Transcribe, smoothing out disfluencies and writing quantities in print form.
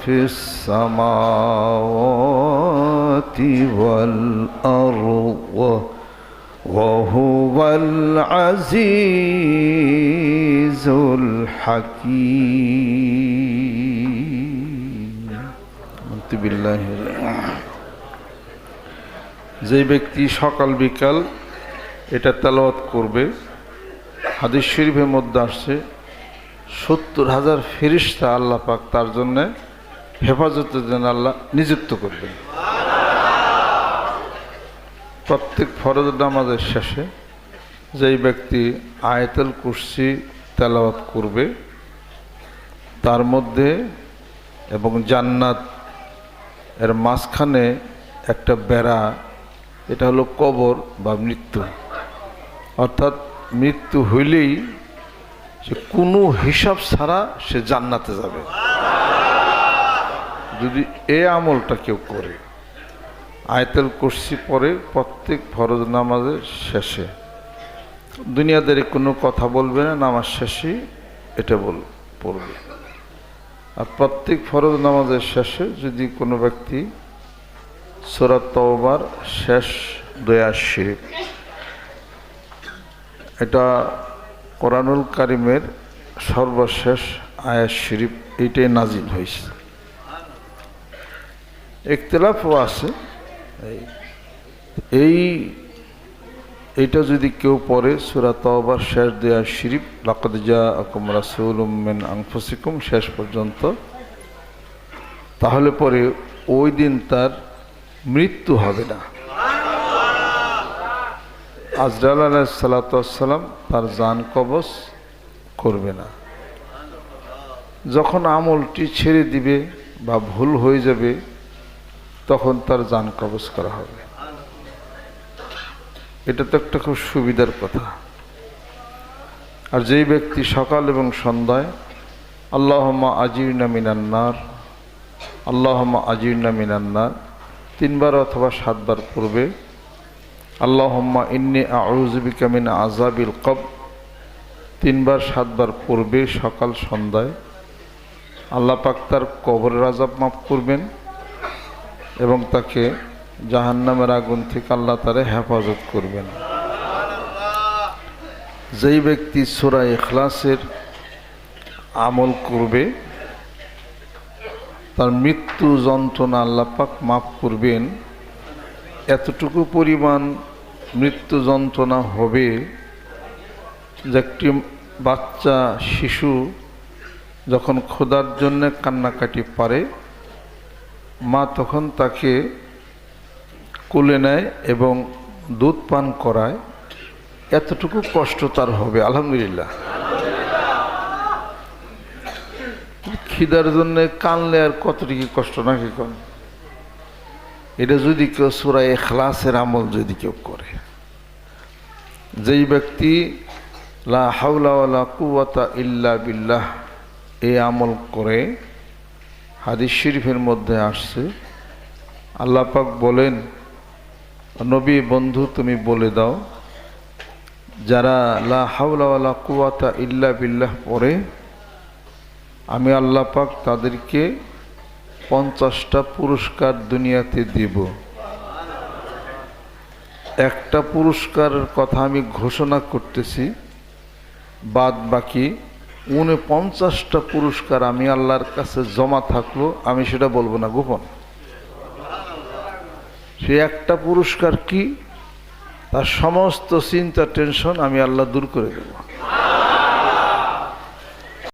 في السماوات والأرض وهو العزيز الحكيم بالله যে ব্যক্তি সকাল বিকাল এটা তেলাওয়াত করবে, হাদিস শরীফের মধ্যে আসছে ৭০,০০০ ফেরেশতা আল্লাহ পাক তার জন্য হেফাজতের জন্য আল্লাহ নিযুক্ত করবেন। প্রত্যেক ফরজ নামাজের শেষে যেই ব্যক্তি আয়াতুল কুরসি তেলাওয়াত করবে তার মধ্যে এবং জান্নাত এর মাঝখানে একটা বেড়া, এটা হলো কবর বা মৃত্যু। অর্থাৎ মৃত্যু হইলেই সে কোনো হিসাব ছাড়া সে জান্নাতে যাবে যদি এই আমলটা কেউ করে। আয়াতুল কুরসি পড়ে প্রত্যেক ফরজ নামাজের শেষে, দুনিয়াদারি কোনো কথা বলবে না, নামাজ শেষে এটা পড়বে। আর প্রত্যেক ফরজ নামাজের শেষে যদি কোনো ব্যক্তি সূরা তাওবার শেষ দোয়া শরীফ, এটা কোরআনুল কারীমের সর্বশেষ আয়াত শরীফ, এইটাই নাজিল হয়েছে। ইখতিলাফও আছে, এইটা যদি কেউ পড়ে সূরা তাওবার শেষ দোয়া শরীফ লাকাদ জাআকুম রাসূলুম মিন আনফুসিকুম শেষ পর্যন্ত, তাহলে পরে ওই দিন তার মৃত্যু হবে না। আজরাইল আলাইহিস সালাতু ওয়াস সালাম তার জান কবজ করবে না। যখন আমলটি ছেড়ে দিবে বা ভুল হয়ে যাবে তখন তার জান কবজ করা হবে। এটা তো একটা খুব সুবিধার কথা। আর যেই ব্যক্তি সকাল এবং সন্ধ্যায় আল্লাহুম্মা আজিরনা মিনান নার, আল্লাহুম্মা আজিরনা মিনান নার 3 বার অথবা 7 বার পড়বে, আল্লাহুম্মা ইন্নী আউযু বিকা মিন আযাবিল কবর 3 বার 7 বার পড়বে সকাল সন্ধ্যায়, আল্লাহ পাক তার কবরের আযাব মাফ করবেন এবং তাকে জাহান্নামের আগুন থেকে আল্লাহ তারে হেফাজত করবেন। যেই ব্যক্তি সূরা ইখলাসের আমল করবে তার মৃত্যু যন্ত্রণা আল্লাহ পাক মাফ করবেন। এতটুকু পরিমাণ মৃত্যু যন্ত্রণা হবে যে একটি বাচ্চা শিশু যখন ক্ষুধার জন্য কান্নাকাটি পারে, মা তখন তাকে কোলে নেয় এবং দুধ পান করায়, এতটুকু কষ্ট তার হবে। আলহামদুলিল্লাহ। খিদার জন্য কানলে আর কতটুকু কষ্ট নাকি কোন, এটা যদি কেউ সূরা ইখলাসের আমল যদি কেউ করে, যেই ব্যক্তি লা হাওলা ওয়ালা কুওয়াতা ইল্লা বিল্লাহ এই আমল করে, হাদিস শরীফের মধ্যে আসছে আল্লাহ পাক বলেন, নবী বন্ধু তুমি বলে দাও যারা লা হাওলা ওয়ালা কুওয়াতা ইল্লা বিল্লাহ পড়ে আমি আল্লাহ পাক তাদেরকে 50টা পুরস্কার দুনিয়াতে দিব। একটা পুরস্কারের কথা আমি ঘোষণা করতেছি, বাদ বাকি 49টা পুরস্কার আমি আল্লাহর কাছে জমা থাকলো, আমি সেটা বলবো না, গোপন। সে একটা পুরস্কার কি, তার সমস্ত চিন্তা টেনশন আমি আল্লাহ দূর করে দেব।